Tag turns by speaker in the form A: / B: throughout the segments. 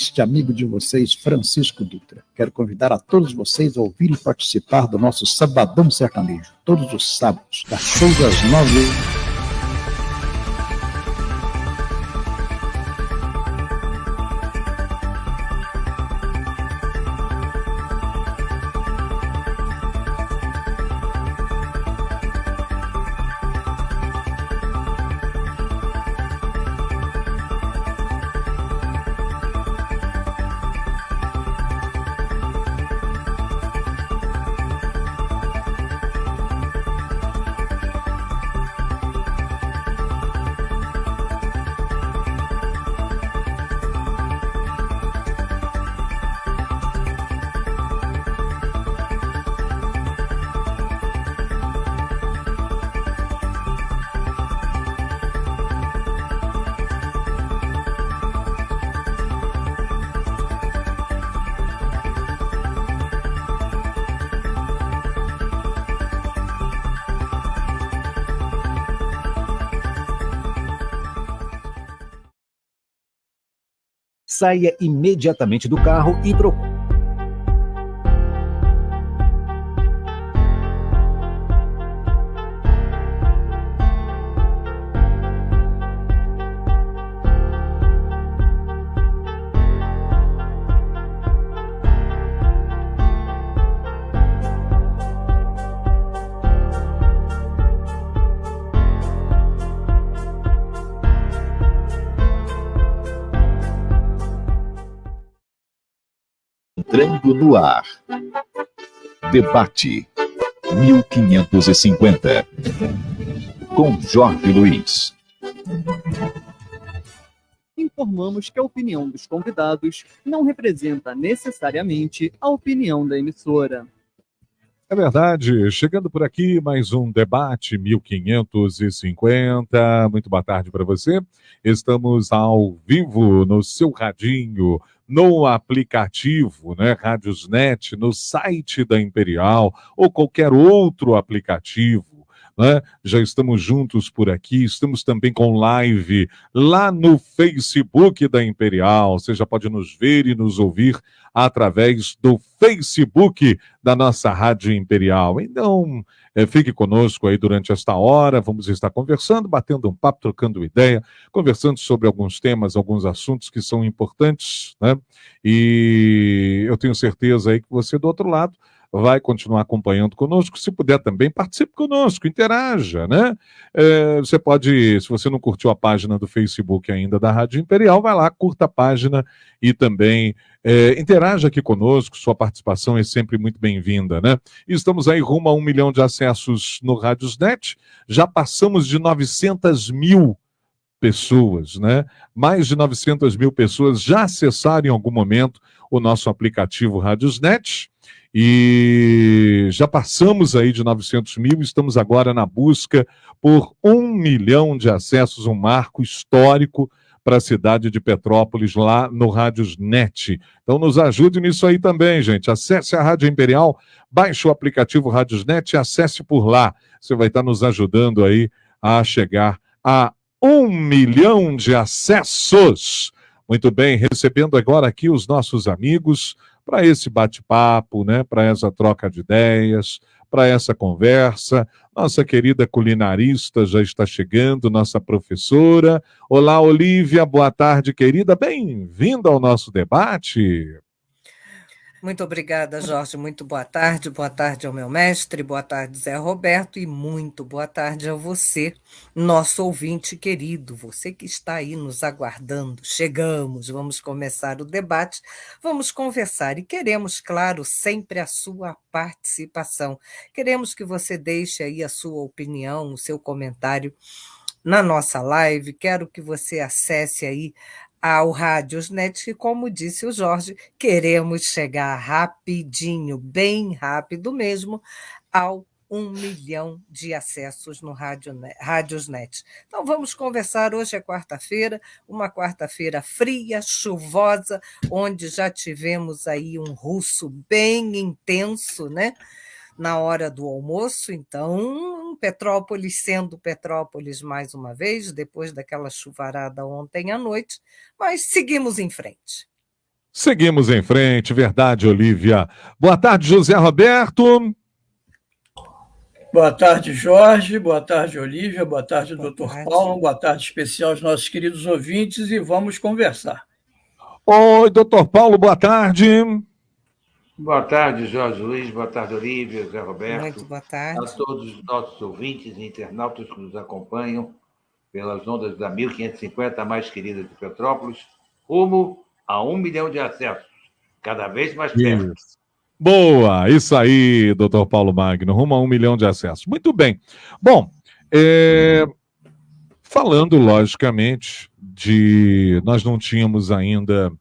A: Este amigo de vocês, Francisco Dutra. Quero convidar a todos vocês a ouvir e participar do nosso Sabadão Sertanejo, todos os sábados, das 6 às 9.
B: Saia imediatamente do carro e procure.
C: Entrando no ar. Debate 1550. Com Jorge Luiz.
D: Informamos que a opinião dos convidados não representa necessariamente a opinião da emissora.
E: É verdade, chegando por aqui mais um debate 1550. Muito boa tarde para você. Estamos ao vivo no seu radinho, no aplicativo, né, Radiosnet, no site da Imperial ou qualquer outro aplicativo, né? Já estamos juntos por aqui, estamos também com live lá no Facebook da Imperial. Você já pode nos ver e nos ouvir através do Facebook da nossa Rádio Imperial. Então, fique conosco aí durante esta hora, vamos estar conversando, batendo um papo, trocando ideia, conversando sobre alguns temas, alguns assuntos que são importantes, né? E eu tenho certeza aí que você do outro lado vai continuar acompanhando conosco. Se puder também, participe conosco, interaja, né? Você pode, se você não curtiu a página do Facebook ainda da Rádio Imperial, vai lá, curta a página e também interaja aqui conosco. Sua participação é sempre muito bem-vinda, né? Estamos aí rumo a 1 milhão de acessos no Radiosnet, já passamos de 900 mil pessoas, né? Mais de 900 mil pessoas já acessaram em algum momento o nosso aplicativo Radiosnet. E já passamos aí de 900 mil, estamos agora na busca por 1 milhão de acessos, um marco histórico para a cidade de Petrópolis, lá no Radiosnet. Então nos ajude nisso aí também, gente. Acesse a Rádio Imperial, baixe o aplicativo Radiosnet e acesse por lá. Você vai estar nos ajudando aí a chegar a 1 milhão de acessos. Muito bem, recebendo agora aqui os nossos amigos para esse bate-papo, né? Para essa troca de ideias, para essa conversa. Nossa querida culinarista já está chegando, nossa professora. Olá, Olívia, boa tarde, querida. Bem-vinda ao nosso debate.
F: Muito obrigada, Jorge. Muito boa tarde. Boa tarde ao meu mestre, boa tarde, Zé Roberto, e muito boa tarde a você, nosso ouvinte querido, você que está aí nos aguardando. Chegamos, vamos começar o debate, vamos conversar e queremos, claro, sempre a sua participação. Queremos que você deixe aí a sua opinião, o seu comentário na nossa live. Quero que você acesse aí ao Radiosnet, que, como disse o Jorge, queremos chegar rapidinho, bem rápido mesmo, ao 1 milhão de acessos no Radiosnet. Então vamos conversar. Hoje é quarta-feira, uma quarta-feira fria, chuvosa, onde já tivemos aí um russo bem intenso, né? Na hora do almoço. Então, Petrópolis sendo Petrópolis mais uma vez, depois daquela chuvarada ontem à noite, mas seguimos em frente.
E: Seguimos em frente, verdade, Olívia. Boa tarde, José Roberto.
G: Boa tarde, Jorge. Boa tarde, Olívia. Boa tarde,
F: Boa
G: doutor
F: tarde.
G: Paulo. Boa tarde especial aos nossos queridos ouvintes e vamos conversar.
E: Oi, doutor Paulo, boa tarde.
H: Boa tarde, Jorge Luiz. Boa tarde, Olívia, Zé Roberto.
F: Muito boa
H: A
F: tarde.
H: todos os nossos ouvintes e internautas que nos acompanham pelas ondas da 1550, a mais querida de Petrópolis, rumo a 1 milhão de acessos, cada vez mais perto.
E: Isso. Boa, isso aí, doutor Paulo Magno, rumo a 1 milhão de acessos. Muito bem. Bom, falando, logicamente, nós não tínhamos ainda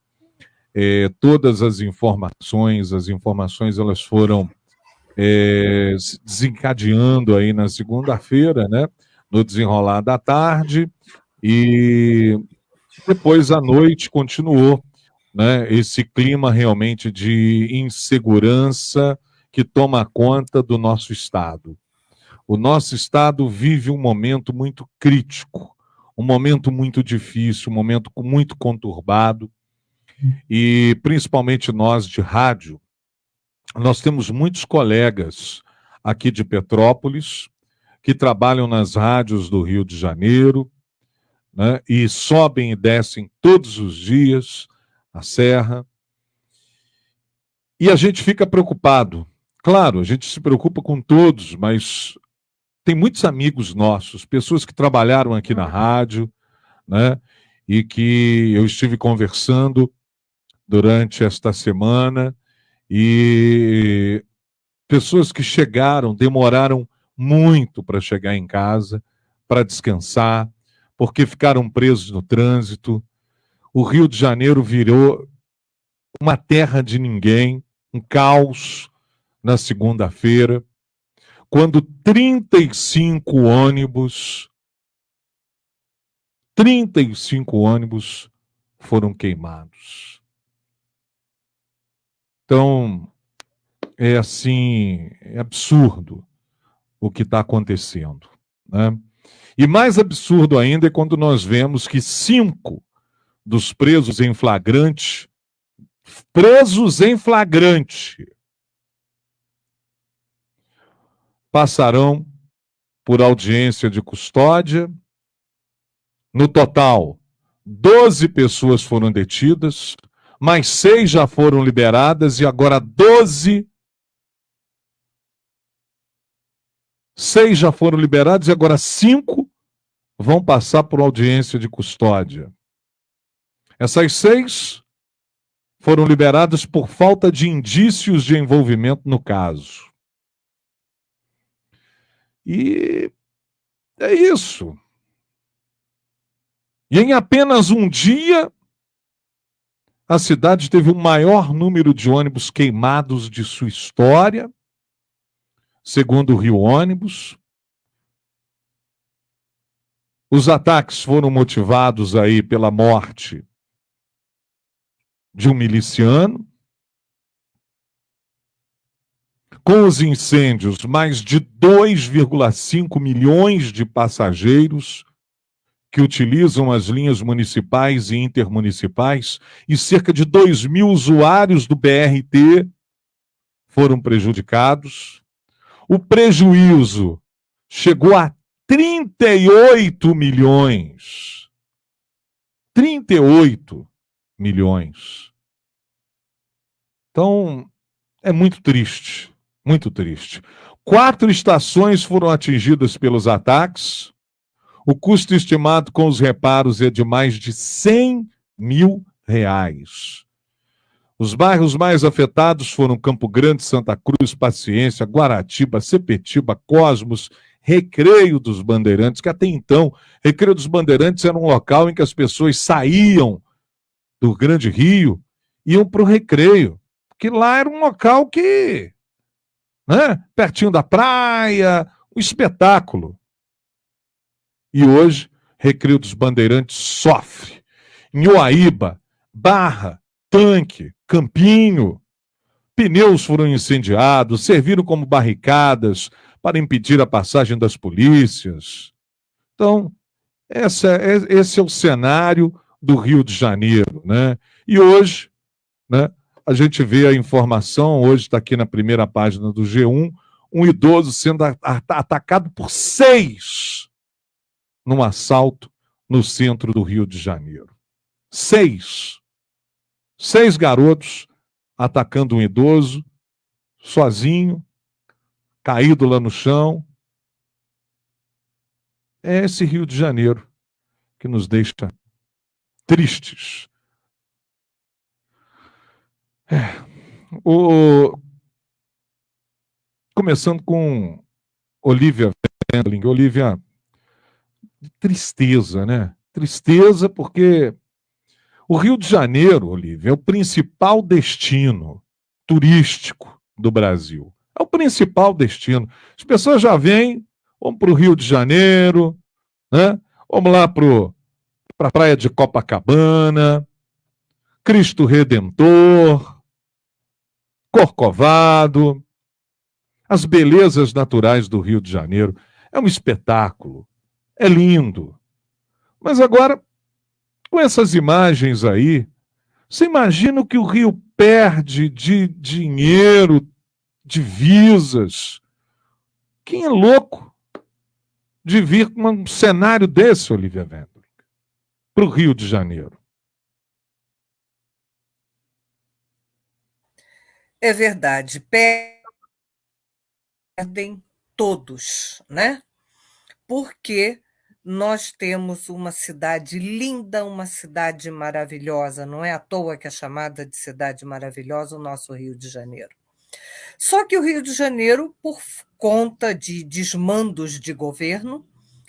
E: todas as informações elas foram se desencadeando aí na segunda-feira, né, no desenrolar da tarde, e depois à noite continuou, né, esse clima realmente de insegurança que toma conta do nosso Estado. O nosso Estado vive um momento muito crítico, um momento muito difícil, um momento muito conturbado, e principalmente nós de rádio, nós temos muitos colegas aqui de Petrópolis que trabalham nas rádios do Rio de Janeiro, né, e sobem e descem todos os dias a serra, e a gente fica preocupado. Claro, a gente se preocupa com todos, mas tem muitos amigos nossos, pessoas que trabalharam aqui na rádio, né, e que eu estive conversando durante esta semana, e pessoas que chegaram, demoraram muito para chegar em casa, para descansar, porque ficaram presos no trânsito. O Rio de Janeiro virou uma terra de ninguém, um caos na segunda-feira, quando 35 ônibus foram queimados. Então, é assim, é absurdo o que está acontecendo, né? E mais absurdo ainda é quando nós vemos que 5 dos presos em flagrante, passarão por audiência de custódia. No total, 12 pessoas foram detidas, mais 6 já foram liberadas e agora 6 já foram liberados e agora 5 vão passar por audiência de custódia. Essas 6 foram liberadas por falta de indícios de envolvimento no caso. E é isso. E em apenas um dia, a cidade teve o maior número de ônibus queimados de sua história, segundo o Rio Ônibus. Os ataques foram motivados aí pela morte de um miliciano. Com os incêndios, mais de 2,5 milhões de passageiros que utilizam as linhas municipais e intermunicipais e cerca de 2.000 usuários do BRT foram prejudicados. O prejuízo chegou a 38 milhões. 38 milhões. Então, é muito triste, muito triste. 4 estações foram atingidas pelos ataques. O custo estimado com os reparos é de mais de R$100 mil. Os bairros mais afetados foram Campo Grande, Santa Cruz, Paciência, Guaratiba, Sepetiba, Cosmos, Recreio dos Bandeirantes, que até então, Recreio dos Bandeirantes era um local em que as pessoas saíam do Grande Rio, iam para o Recreio, porque lá era um local que, né, pertinho da praia, um espetáculo. E hoje, Recreio dos Bandeirantes sofre. Em Uaíba, Barra, Tanque, Campinho, pneus foram incendiados, serviram como barricadas para impedir a passagem das polícias. Então, esse é o cenário do Rio de Janeiro, né? E hoje, né? A gente vê a informação, hoje está aqui na primeira página do G1, um idoso sendo atacado por 6 num assalto no centro do Rio de Janeiro. 6 garotos atacando um idoso, sozinho, caído lá no chão. É esse Rio de Janeiro que nos deixa tristes. Começando com Olivia Wendling. Olivia, tristeza, né? Tristeza porque o Rio de Janeiro, Olivia, é o principal destino turístico do Brasil. É o principal destino. As pessoas já vêm, vamos para o Rio de Janeiro, né? Vamos lá para a praia de Copacabana, Cristo Redentor, Corcovado, as belezas naturais do Rio de Janeiro. É um espetáculo, é lindo. Mas agora, com essas imagens aí, você imagina o que o Rio perde de dinheiro, divisas. Quem é louco de vir com um cenário desse, Olivia Wendling, para o Rio de Janeiro?
F: É verdade, perdem todos, né? Porque nós temos uma cidade linda, uma cidade maravilhosa, não é à toa que é chamada de cidade maravilhosa o nosso Rio de Janeiro. Só que o Rio de Janeiro, por conta de desmandos de governo,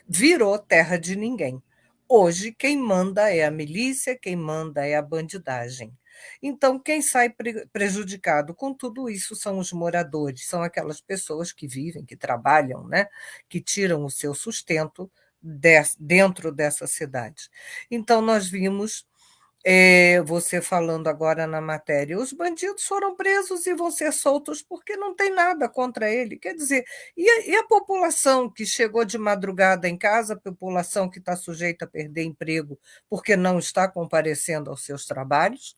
F: virou terra de ninguém. Hoje, quem manda é a milícia, quem manda é a bandidagem. Então, quem sai prejudicado com tudo isso são os moradores, são aquelas pessoas que vivem, que trabalham, né? Que tiram o seu sustento dentro dessa cidade. Então, nós vimos, você falando agora na matéria, os bandidos foram presos e vão ser soltos porque não tem nada contra ele. Quer dizer, e a população que chegou de madrugada em casa, a população que está sujeita a perder emprego porque não está comparecendo aos seus trabalhos?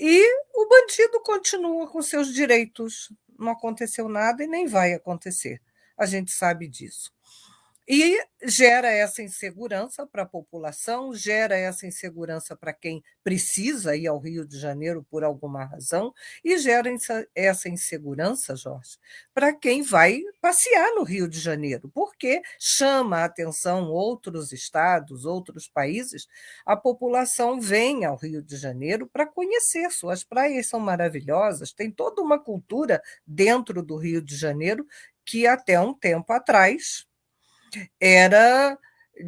F: E o bandido continua com seus direitos. Não aconteceu nada e nem vai acontecer. A gente sabe disso. E gera essa insegurança para a população, gera essa insegurança para quem precisa ir ao Rio de Janeiro por alguma razão, e gera essa insegurança, Jorge, para quem vai passear no Rio de Janeiro, porque chama a atenção outros estados, outros países, a população vem ao Rio de Janeiro para conhecer, suas praias são maravilhosas, tem toda uma cultura dentro do Rio de Janeiro que até um tempo atrás era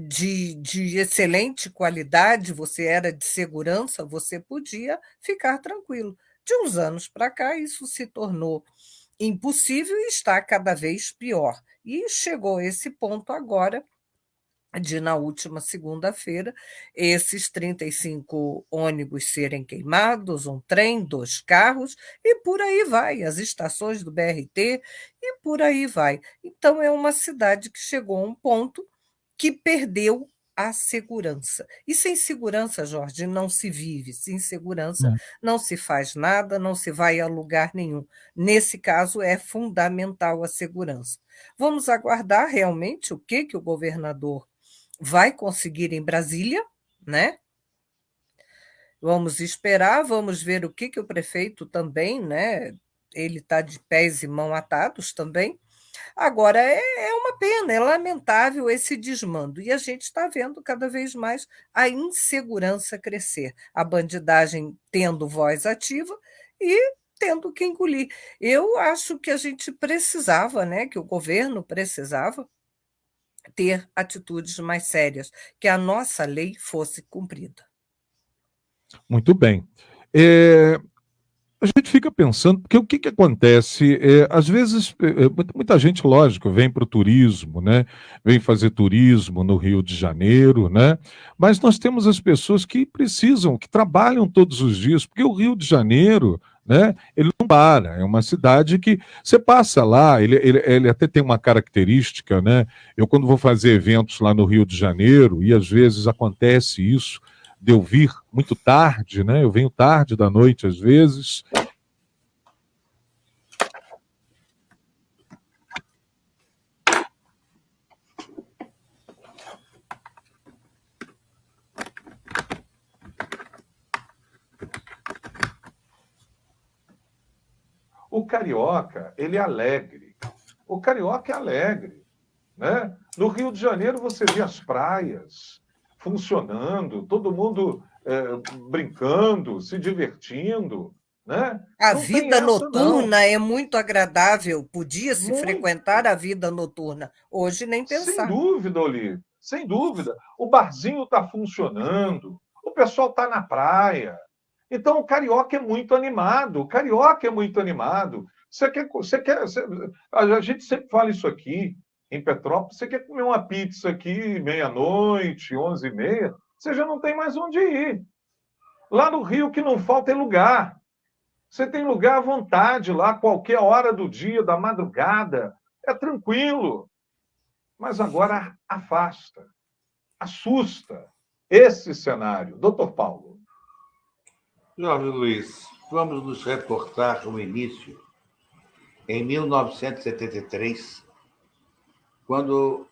F: de excelente qualidade, você era de segurança, você podia ficar tranquilo. De uns anos para cá, isso se tornou impossível e está cada vez pior. E chegou esse ponto agora, na última segunda-feira, esses 35 ônibus serem queimados, um trem, 2 carros, e por aí vai, as estações do BRT, e por aí vai. Então, é uma cidade que chegou a um ponto que perdeu a segurança. E sem segurança, Jorge, não se vive. Sem segurança não se faz nada, não se vai a lugar nenhum. Nesse caso, é fundamental a segurança. Vamos aguardar realmente o que o governador vai conseguir em Brasília, né? Vamos esperar, vamos ver o que o prefeito também, né? Ele está de pés e mãos atados também. Agora, é uma pena, é lamentável esse desmando, e a gente está vendo cada vez mais a insegurança crescer, a bandidagem tendo voz ativa e tendo que engolir. Eu acho que a gente precisava, né? Que o governo precisava ter atitudes mais sérias, que a nossa lei fosse cumprida.
E: Muito bem. A gente fica pensando, porque o que acontece? Às vezes, muita gente, lógico, vem para o turismo, né? Vem fazer turismo no Rio de Janeiro, né? Mas nós temos as pessoas que precisam, que trabalham todos os dias, porque o Rio de Janeiro, né? Ele não para, é uma cidade que você passa lá, ele até tem uma característica, né? Eu, quando vou fazer eventos lá no Rio de Janeiro, e às vezes acontece isso, de eu vir muito tarde, né? Eu venho tarde da noite às vezes. O carioca, ele é alegre. O carioca é alegre, né? No Rio de Janeiro você vê as praias funcionando, todo mundo brincando, se divertindo, né?
F: A
E: Não tem
F: vida
E: essa, não.
F: noturna é muito agradável, podia-se
E: Muito.
F: frequentar a vida noturna. Hoje nem
E: Sem
F: pensar.
E: dúvida, Olívia, sem dúvida. O barzinho está funcionando, o pessoal está na praia. Então, o carioca é muito animado. O carioca é muito animado. A gente sempre fala isso aqui em Petrópolis. Você quer comer uma pizza aqui meia-noite, 11h30, você já não tem mais onde ir. Lá no Rio, o que não falta é lugar. Você tem lugar à vontade lá, qualquer hora do dia, da madrugada. É tranquilo. Mas agora afasta, assusta esse cenário. Doutor Paulo.
H: Jorge Luiz, vamos nos reportar no início, em 1973, quando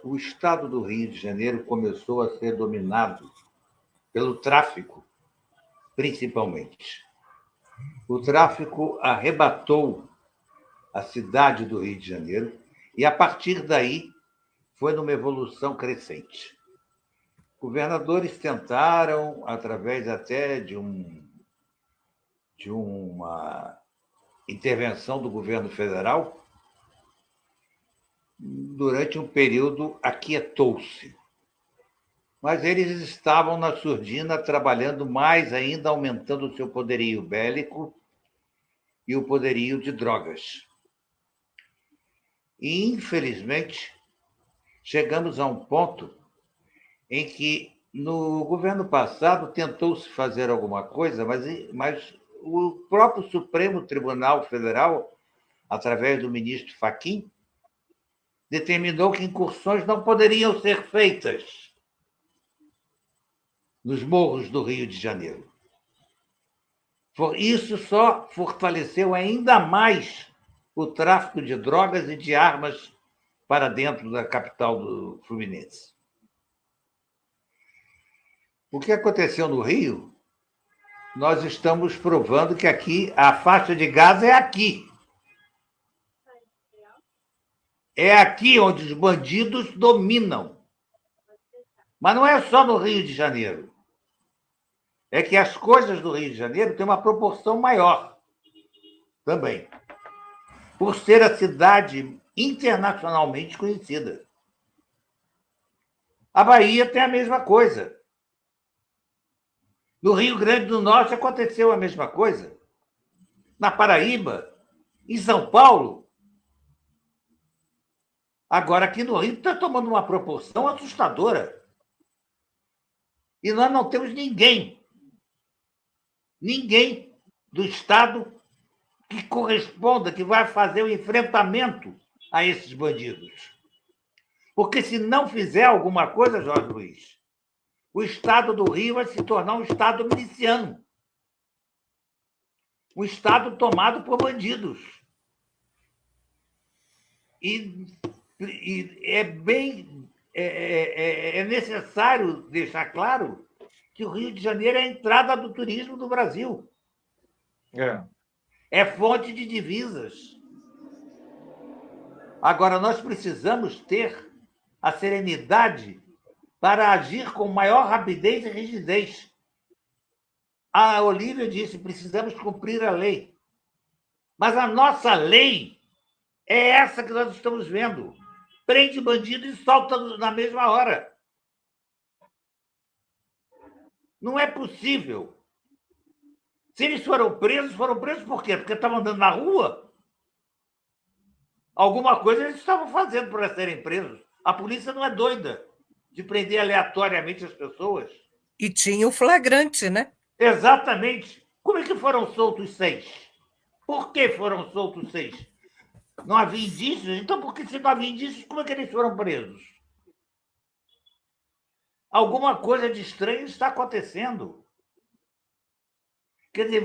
H: o estado do Rio de Janeiro começou a ser dominado pelo tráfico, principalmente. O tráfico arrebatou a cidade do Rio de Janeiro e, a partir daí, foi numa evolução crescente. Governadores tentaram, através até de uma intervenção do governo federal, durante um período aquietou-se. Mas eles estavam na surdina, trabalhando mais ainda, aumentando o seu poderio bélico e o poderio de drogas. E, infelizmente, chegamos a um ponto em que, no governo passado, tentou-se fazer alguma coisa, mas o próprio Supremo Tribunal Federal, através do ministro Fachin, determinou que incursões não poderiam ser feitas nos morros do Rio de Janeiro. Isso só fortaleceu ainda mais o tráfico de drogas e de armas para dentro da capital do Fluminense. O que aconteceu no Rio, nós estamos provando que aqui a faixa de Gaza é aqui. É aqui onde os bandidos dominam. Mas não é só no Rio de Janeiro. É que as coisas do Rio de Janeiro têm uma proporção maior também, por ser a cidade internacionalmente conhecida. A Bahia tem a mesma coisa. No Rio Grande do Norte aconteceu a mesma coisa. Na Paraíba, em São Paulo. Agora, aqui no Rio, está tomando uma proporção assustadora. E nós não temos ninguém do Estado que corresponda, que vai fazer o enfrentamento a esses bandidos. Porque se não fizer alguma coisa, Jorge Luiz, o Estado do Rio vai se tornar um Estado miliciano. Um Estado tomado por bandidos. E é necessário deixar claro que o Rio de Janeiro é a entrada do turismo do Brasil. É fonte de divisas. Agora, nós precisamos ter a serenidade para agir com maior rapidez e rigidez. A Olívia disse, precisamos cumprir a lei. Mas a nossa lei é essa que nós estamos vendo. Prende bandido e solta na mesma hora. Não é possível. Se eles foram presos por quê? Porque estavam andando na rua? Alguma coisa eles estavam fazendo para serem presos. A polícia não é doida de prender aleatoriamente as pessoas.
F: E tinha o flagrante, né?
H: Exatamente. Como é que foram soltos 6? Por que foram soltos 6? Não havia indícios? Então, porque se não havia indícios, como é que eles foram presos? Alguma coisa de estranho está acontecendo. Quer dizer,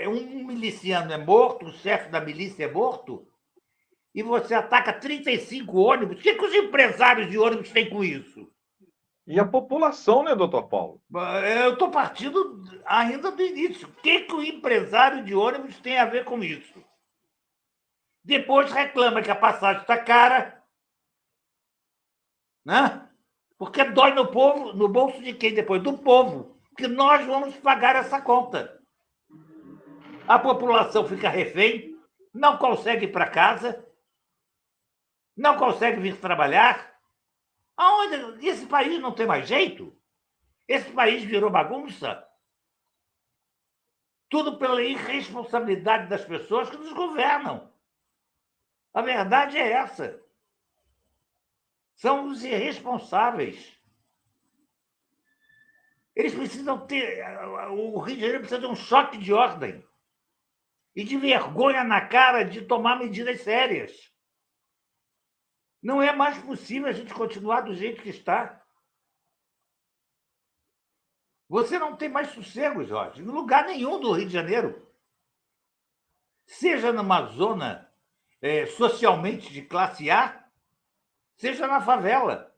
H: um miliciano é morto, o chefe da milícia é morto, e você ataca 35 ônibus. O que os empresários de ônibus têm com isso?
I: E a população, né, doutor Paulo?
H: Eu estou partindo ainda do início. O que o empresário de ônibus tem a ver com isso? Depois reclama que a passagem está cara, né? Porque dói no povo, no bolso de quem depois? Do povo, que nós vamos pagar essa conta. A população fica refém, não consegue ir para casa, não consegue vir trabalhar. Aonde? Esse país não tem mais jeito? Esse país virou bagunça? Tudo pela irresponsabilidade das pessoas que nos governam. A verdade é essa. São os irresponsáveis. Eles precisam ter... O Rio de Janeiro precisa de um choque de ordem e de vergonha na cara de tomar medidas sérias. Não é mais possível a gente continuar do jeito que está. Você não tem mais sossego, Jorge, em lugar nenhum do Rio de Janeiro. Seja numa zona socialmente de classe A, seja na favela.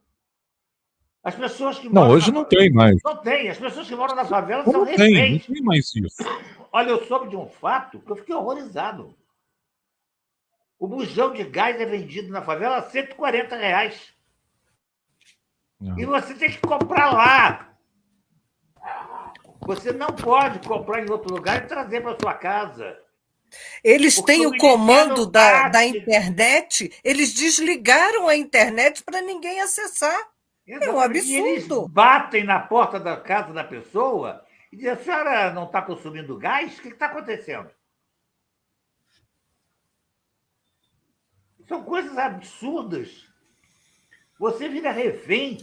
H: As pessoas que
E: Não, hoje não tem mais.
H: Não tem. As pessoas que moram na favela são
E: Não
H: reféns.
E: tem mais isso.
H: Olha, eu soube de um fato que eu fiquei horrorizado. O bujão de gás é vendido na favela a R$140.
E: Não.
H: E você tem que comprar lá. Você não pode comprar em outro lugar e trazer para sua casa.
F: Eles
H: Porque
F: têm
H: o
F: o comando
H: Ministério
F: da
H: da
F: internet, eles desligaram a internet para ninguém acessar. É um
H: Exatamente. E eles
F: absurdo.
H: batem na porta da casa da pessoa e dizem: a senhora não está consumindo gás? O que está acontecendo? São coisas absurdas. Você vira refém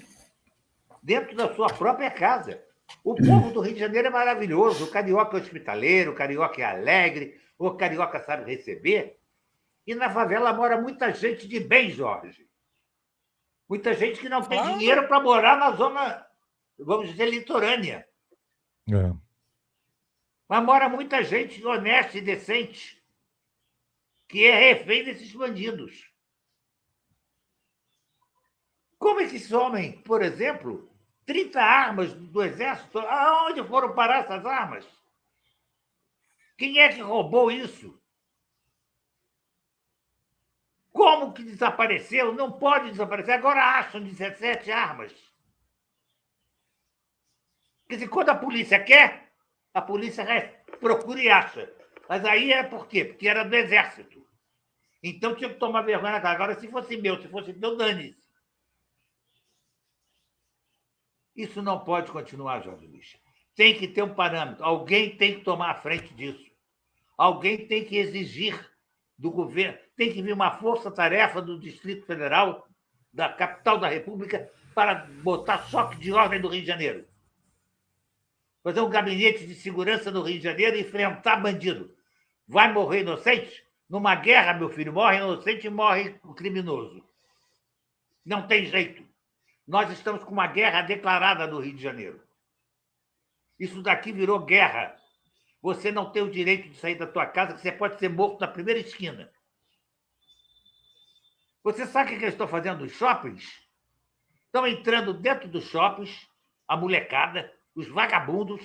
H: dentro da sua própria casa. O povo do Rio de Janeiro é maravilhoso. O carioca é hospitaleiro, o carioca é alegre, o carioca sabe receber. E na favela mora muita gente de bem, Jorge. Muita gente que não tem dinheiro para morar na zona, vamos dizer, litorânea.
E: É.
H: Mas mora muita gente honesta e decente, que é refém desses bandidos. Como é que somem, por exemplo, 30 armas do Exército? Aonde foram parar essas armas? Quem é que roubou isso? Como que desapareceu? Não pode desaparecer. Agora acham 17 armas. Quer dizer, quando a polícia quer, a polícia procura e acha. Mas aí é por quê? Porque era do Exército. Então tinha que tomar vergonha na cara. Agora, se fosse meu, dane-se. Isso não pode continuar, Jorge Luiz. Tem que ter um parâmetro. Alguém tem que tomar a frente disso. Alguém tem que exigir do governo. Tem que vir uma força-tarefa do Distrito Federal, da capital da República, para botar choque de ordem do Rio de Janeiro. Fazer um gabinete de segurança no Rio de Janeiro e enfrentar bandido. Vai morrer inocente? Numa guerra, meu filho, morre inocente e morre o criminoso. Não tem jeito. Nós estamos com uma guerra declarada no Rio de Janeiro. Isso daqui virou guerra. Você não tem o direito de sair da tua casa, que você pode ser morto na primeira esquina. Você sabe o que eles estão fazendo nos shoppings? Estão entrando dentro dos shoppings, a molecada, os vagabundos,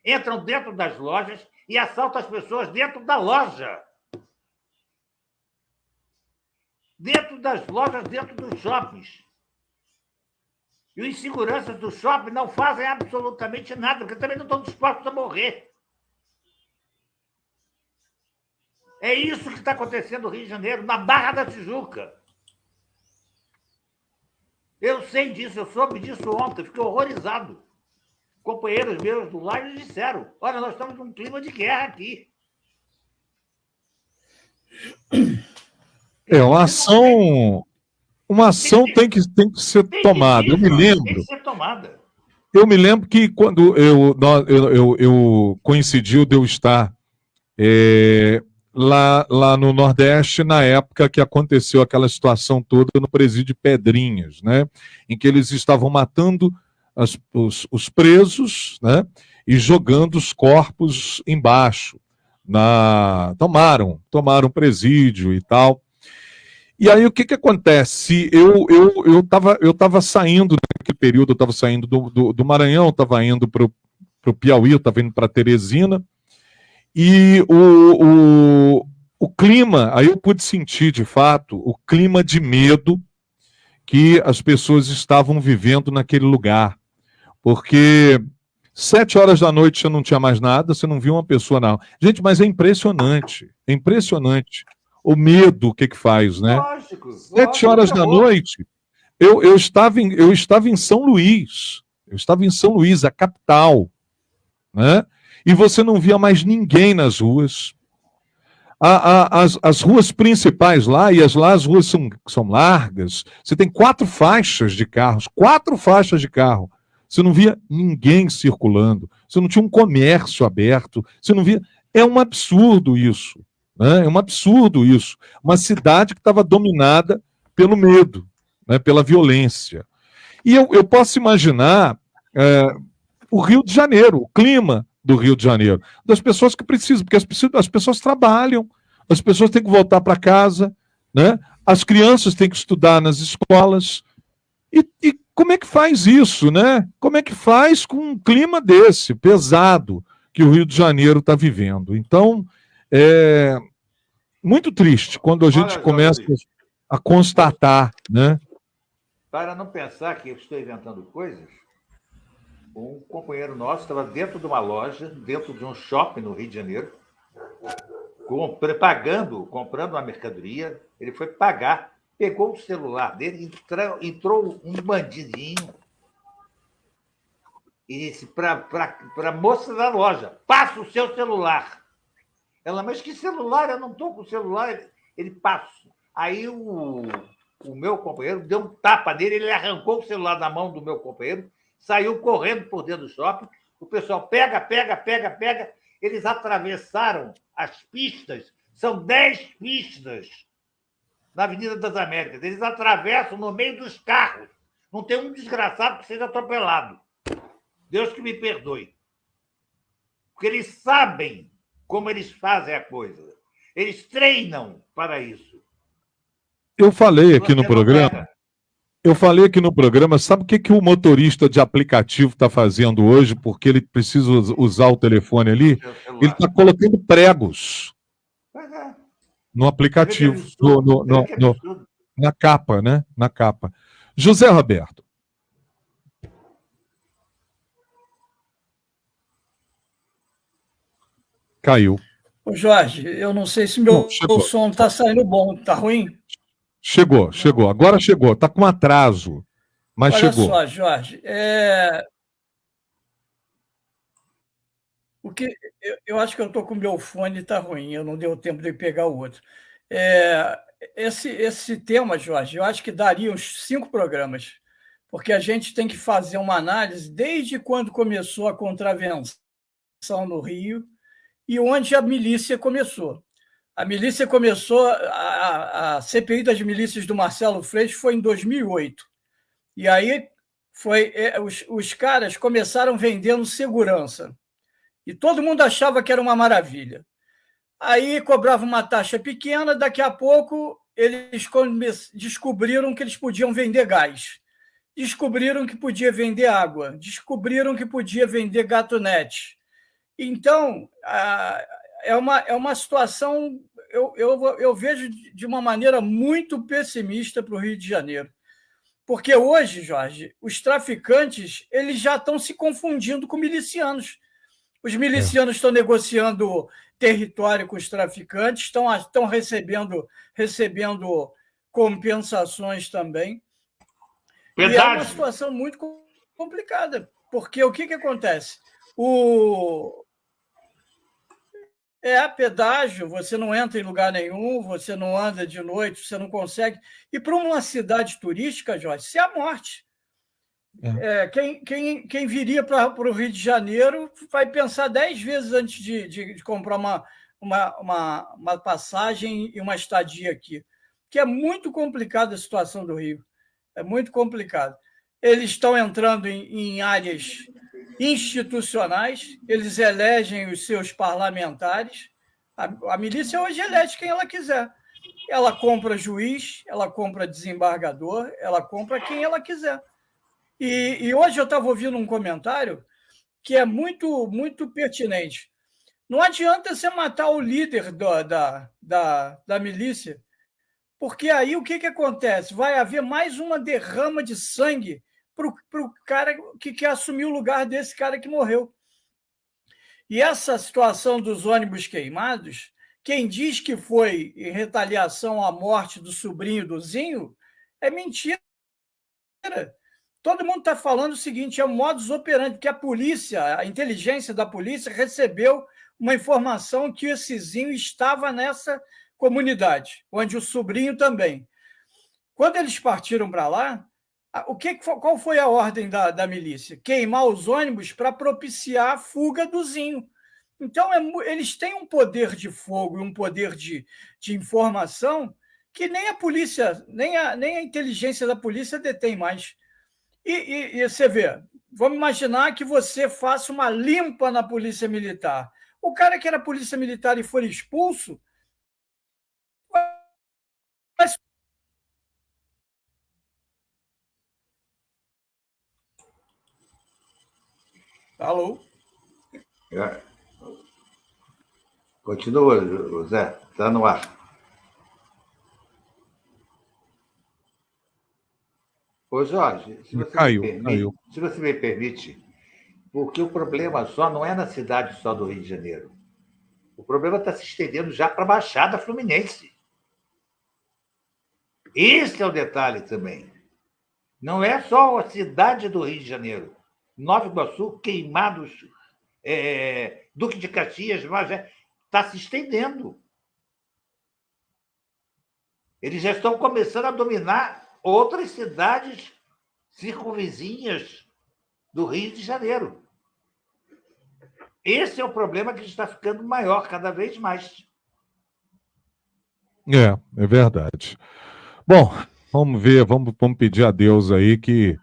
H: entram dentro das lojas e assaltam as pessoas dentro da loja. Dentro das lojas, dentro dos shoppings. E os seguranças do shopping não fazem absolutamente nada, porque também não estão dispostos a morrer. É isso que está acontecendo no Rio de Janeiro, na Barra da Tijuca. Eu sei disso, eu soube disso ontem, fiquei horrorizado. Companheiros meus do live disseram: olha, nós estamos num clima de guerra aqui.
E: Uma ação tem que ser tomada. Eu me lembro.
H: Tem que ser tomada.
E: Eu me lembro que quando eu coincidiu de eu estar lá no Nordeste, na época que aconteceu aquela situação toda no presídio Pedrinhas, né? Em que eles estavam matando os presos, né? E jogando os corpos embaixo. Tomaram o presídio e tal. E aí o que acontece? Eu tava saindo naquele período, eu estava saindo do Maranhão, estava indo para o Piauí, eu estava indo para Teresina. E o clima, aí eu pude sentir, de fato, o clima de medo que as pessoas estavam vivendo naquele lugar. Porque 7 horas da noite você não tinha mais nada, você não viu uma pessoa, não. Gente, mas é impressionante o medo, o que faz, né?
H: Lógico.
E: 7 horas da noite, eu estava em São Luís, a capital, né? E você não via mais ninguém nas ruas. As ruas principais lá, as ruas são largas, você tem 4 faixas de carros, 4 faixas de carro. Você não via ninguém circulando, você não tinha um comércio aberto, você não via... É um absurdo isso, né? É um absurdo isso. Uma cidade que estava dominada pelo medo, né? Pela violência. E eu posso imaginar o Rio de Janeiro, o clima do Rio de Janeiro, das pessoas que precisam, porque as pessoas trabalham, as pessoas têm que voltar para casa, né? As crianças têm que estudar nas escolas. E como é que faz isso, né? Como é que faz com um clima desse, pesado, que o Rio de Janeiro está vivendo? Então, é muito triste quando a gente começa a constatar, né?
H: Para não pensar que eu estou inventando coisas, um companheiro nosso estava dentro de uma loja, dentro de um shopping no Rio de Janeiro, comprando uma mercadoria, ele foi pagar, pegou o celular dele, entrou um bandidinho e disse para a moça da loja, passa o seu celular. Ela, mas que celular? Eu não estou com o celular. Ele passa. Aí o meu companheiro deu um tapa nele, ele arrancou o celular da mão do meu companheiro, saiu correndo por dentro do shopping, o pessoal pega. Eles atravessaram as pistas, são 10 pistas na Avenida das Américas. Eles atravessam no meio dos carros. Não tem um desgraçado que seja atropelado. Deus que me perdoe. Porque eles sabem como eles fazem a coisa. Eles treinam para isso.
E: Eu falei aqui no programa, sabe o que o motorista de aplicativo está fazendo hoje, porque ele precisa usar o telefone ali? Ele está colocando pregos no aplicativo, na capa, né? Na capa. José Roberto. Caiu.
G: Ô Jorge, eu não sei se meu som está saindo bom, está ruim?
E: Chegou. Agora chegou. Está com atraso, mas
G: Olha
E: chegou.
G: Olha só, Jorge. Eu acho que eu estou com o meu fone, está ruim. Eu não deu tempo de pegar o outro. Esse tema, Jorge, eu acho que daria uns 5 programas, porque a gente tem que fazer uma análise desde quando começou a contravenção no Rio e onde a milícia começou. A milícia começou, a CPI das milícias do Marcelo Freixo foi em 2008. E aí os caras começaram vendendo segurança. E todo mundo achava que era uma maravilha. Aí cobrava uma taxa pequena, daqui a pouco eles descobriram que eles podiam vender gás. Descobriram que podia vender água. Descobriram que podia vender gatonete. Então, é uma situação, eu vejo de uma maneira muito pessimista para o Rio de Janeiro. Porque hoje, Jorge, os traficantes eles já estão se confundindo com milicianos. Os milicianos estão negociando território com os traficantes, estão recebendo compensações também. Verdade. E é uma situação muito complicada, porque o que acontece? Pedágio, você não entra em lugar nenhum, você não anda de noite, você não consegue. E para uma cidade turística, Jorge, isso é a morte. Quem viria para o Rio de Janeiro vai pensar 10 vezes antes de comprar uma passagem e uma estadia aqui, que é muito complicada a situação do Rio. É muito complicado. Eles estão entrando em áreas institucionais, eles elegem os seus parlamentares. A milícia hoje elege quem ela quiser. Ela compra juiz, ela compra desembargador, ela compra quem ela quiser. E hoje eu estava ouvindo um comentário que é muito, muito pertinente. Não adianta você matar o líder da milícia, porque aí o que acontece? Vai haver mais uma derrama de sangue para o cara que quer assumir o lugar desse cara que morreu. E essa situação dos ônibus queimados, quem diz que foi em retaliação à morte do sobrinho do Zinho, é mentira. Todo mundo está falando o seguinte, é o modus operandi, que a polícia, a inteligência da polícia recebeu uma informação que esse Zinho estava nessa comunidade, onde o sobrinho também. Quando eles partiram para lá, qual foi a ordem da milícia? Queimar os ônibus para propiciar a fuga do Zinho. Então, eles têm um poder de fogo e um poder de informação que nem a polícia, nem a inteligência da polícia detém mais. E você vê, vamos imaginar que você faça uma limpa na polícia militar. O cara que era polícia militar e for expulso, alô?
H: Continua, Zé, está no ar. Ô, Jorge, se você me permite, porque o problema só não é na cidade só do Rio de Janeiro. O problema está se estendendo já para a Baixada Fluminense. Esse é o detalhe também. Não é só a cidade do Rio de Janeiro. Nova Iguaçu, Queimados, Duque de Caxias, está se estendendo. Eles já estão começando a dominar outras cidades circunvizinhas do Rio de Janeiro. Esse é o problema que está ficando maior cada vez mais.
E: É verdade. Bom, vamos ver, vamos pedir a Deus aí que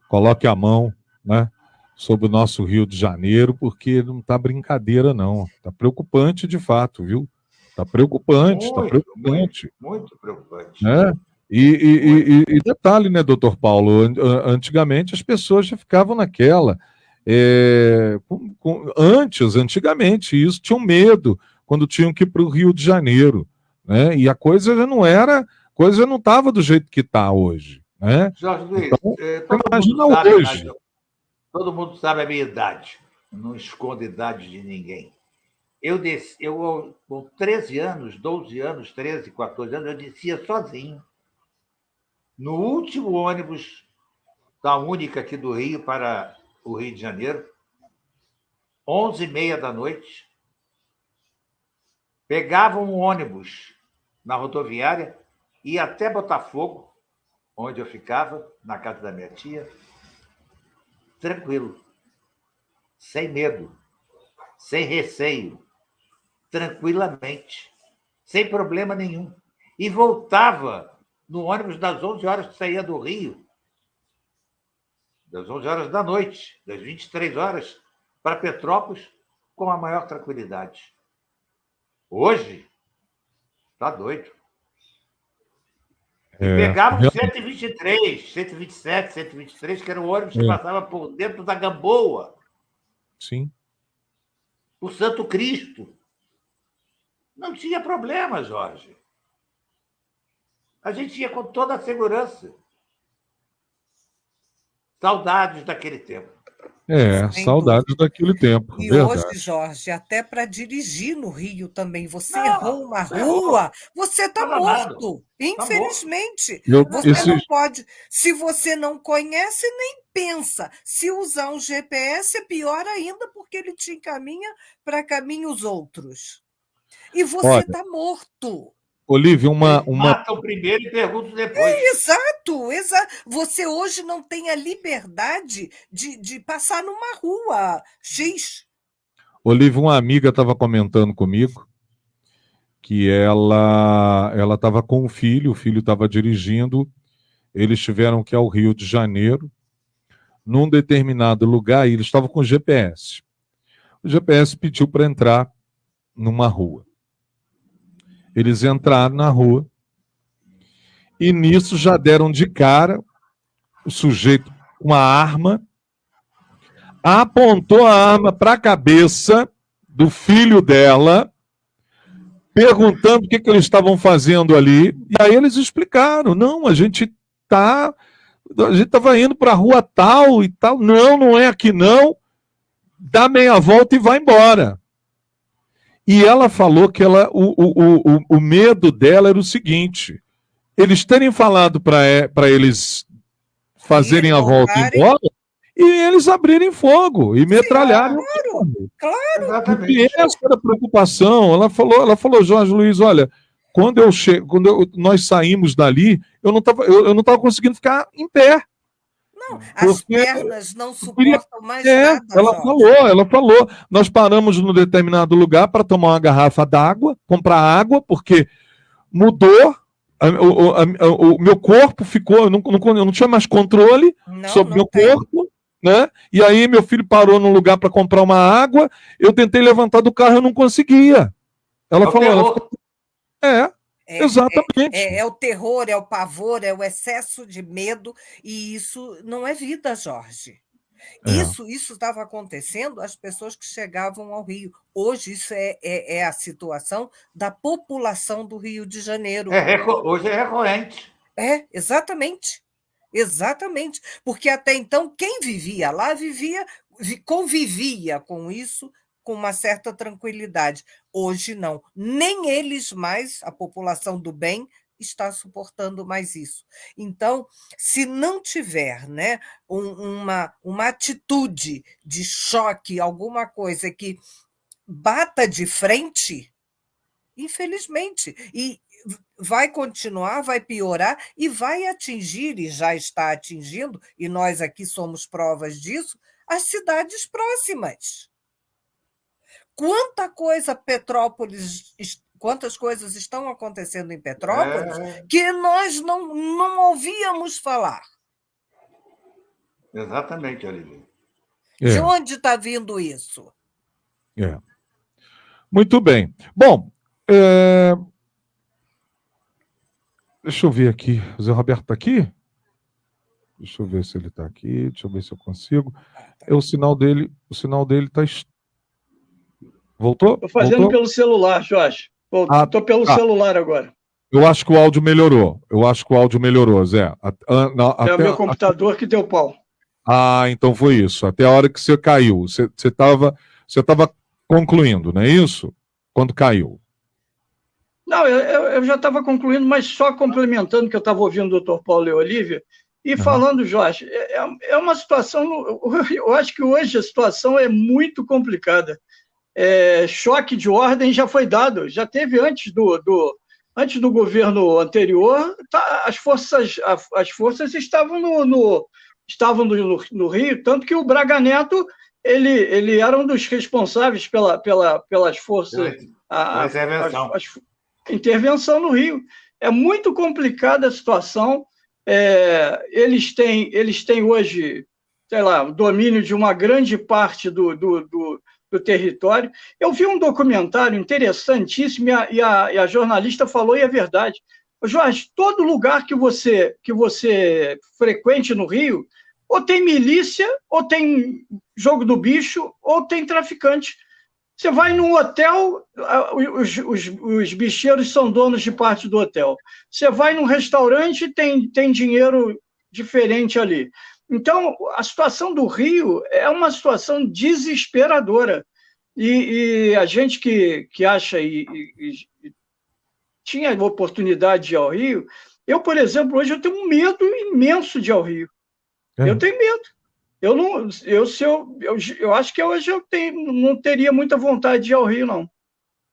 E: coloque a mão, né, sobre o nosso Rio de Janeiro, porque não está brincadeira, não. Está preocupante de fato, viu? Está preocupante, está preocupante.
H: Muito preocupante.
E: Né? E detalhe, né, doutor Paulo? Antigamente as pessoas já ficavam naquela. Antigamente, isso tinham medo quando tinham que ir para o Rio de Janeiro. Né? E a coisa já não era, coisa já não estava do jeito que está hoje. Né?
H: Jorge Luiz,
E: então,
H: todo mundo sabe a minha idade. Não escondo a idade de ninguém. Eu com 13 anos, 12 anos, 13, 14 anos, eu descia sozinho. No último ônibus da Única aqui do Rio para o Rio de Janeiro, 11h30 da noite, pegava um ônibus na rodoviária, ia até Botafogo, onde eu ficava, na casa da minha tia, tranquilo, sem medo, sem receio, tranquilamente, sem problema nenhum. E voltava no ônibus das 11 horas que saía do Rio, das 11 horas da noite, das 23 horas, para Petrópolis, com a maior tranquilidade. Hoje, está doido. E pegava o 123, 127, 123, que era o ônibus que passava por dentro da Gamboa.
E: Sim.
H: O Santo Cristo. Não tinha problema, Jorge. A gente ia com toda a segurança. Saudades daquele tempo.
E: Saudades daquele tempo.
F: E
E: verdade.
F: hoje, Jorge, até para dirigir no Rio também, você errou uma rua, você está morto. Infelizmente. Você não pode. Se você não conhece, nem pensa. Se usar um GPS, é pior ainda, porque ele te encaminha para caminhos outros. E você está morto.
E: Olívia,
H: Matam primeiro e perguntam depois.
F: Exato. Você hoje não tem a liberdade de passar numa rua X.
E: Olívia, uma amiga estava comentando comigo que ela estava com o filho estava dirigindo, eles tiveram que ir ao Rio de Janeiro, num determinado lugar, e eles estavam com GPS. O GPS pediu para entrar numa rua. Eles entraram na rua, e nisso já deram de cara, o sujeito com uma arma, apontou a arma para a cabeça do filho dela, perguntando o que eles estavam fazendo ali, e aí eles explicaram, não, a gente estava indo para a rua tal e tal, não é aqui não, dá meia volta e vai embora. E ela falou que o medo dela era o seguinte, eles terem falado para eles fazerem a volta e ir embora, e eles abrirem fogo e metralharem.
F: Claro.
E: E essa era a preocupação. Ela falou, Jorge Luiz, olha, quando nós saímos dali, eu não estava conseguindo ficar em pé.
F: Não, as pernas não suportam mais nada.
E: Ela falou. Nós paramos num determinado lugar para tomar uma garrafa d'água, comprar água, porque mudou. O meu corpo ficou, eu não tinha mais controle sobre o meu corpo, né? E aí meu filho parou num lugar para comprar uma água, eu tentei levantar do carro, eu não conseguia. Ela falou, exatamente.
F: É o terror, é o pavor, é o excesso de medo, e isso não é vida, Jorge. Isso estava acontecendo às pessoas que chegavam ao Rio. Hoje isso é a situação da população do Rio de Janeiro.
H: Hoje é recorrente.
F: Exatamente. Exatamente. Porque até então quem vivia lá convivia com isso com uma certa tranquilidade. Hoje não. Nem eles mais, a população do bem, está suportando mais isso. Então, se não tiver, né, uma atitude de choque, alguma coisa que bata de frente, infelizmente, e vai continuar, vai piorar e vai atingir, e já está atingindo, e nós aqui somos provas disso, as cidades próximas. Quantas coisas estão acontecendo em Petrópolis que nós não ouvíamos falar.
H: Exatamente, Olivia.
F: De onde está vindo isso?
E: Muito bem. Bom, deixa eu ver aqui. O Zé Roberto está aqui? Deixa eu ver se ele está aqui. Deixa eu ver se eu consigo. O sinal dele está... Voltou?
G: Estou fazendo pelo celular, Jorge. Estou pelo celular agora.
E: Eu acho que o áudio melhorou. Zé.
G: É o meu computador que deu pau.
E: Então foi isso. Até a hora que você caiu. Você estava concluindo, não é isso? Quando caiu.
G: Não, eu já estava concluindo, mas só complementando que eu estava ouvindo o Dr. Paulo e Olívia, e falando, Jorge, é uma situação, eu acho que hoje a situação é muito complicada. Choque de ordem já foi dado, já teve antes do governo anterior, as forças estavam no Rio, tanto que o Braga Neto ele era um dos responsáveis pelas forças, a intervenção no Rio. É muito complicada a situação. Eles têm hoje, sei lá, o domínio de uma grande parte do território. Eu vi um documentário interessantíssimo e a jornalista falou, e é verdade. Jorge, todo lugar que você frequente no Rio, ou tem milícia, ou tem jogo do bicho, ou tem traficante. Você vai num hotel, os bicheiros são donos de parte do hotel. Você vai num restaurante, tem dinheiro diferente ali. Então, a situação do Rio é uma situação desesperadora. E a gente que acha e tinha a oportunidade de ir ao Rio, eu, por exemplo, hoje eu tenho um medo imenso de ir ao Rio. Eu tenho medo. Eu acho que hoje não teria muita vontade de ir ao Rio, não.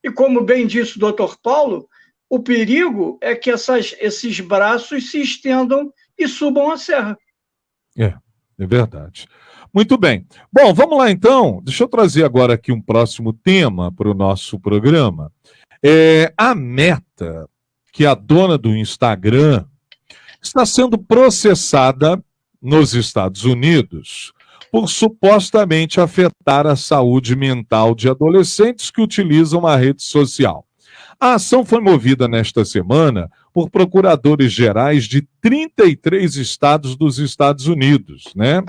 G: E como bem disse o Dr. Paulo, o perigo é que esses braços se estendam e subam a serra.
E: É verdade. Muito bem. Bom, vamos lá então. Deixa eu trazer agora aqui um próximo tema para o nosso programa. A Meta, que é a dona do Instagram, está sendo processada nos Estados Unidos por supostamente afetar a saúde mental de adolescentes que utilizam a rede social. A ação foi movida nesta semana por procuradores gerais de 33 estados dos Estados Unidos, né?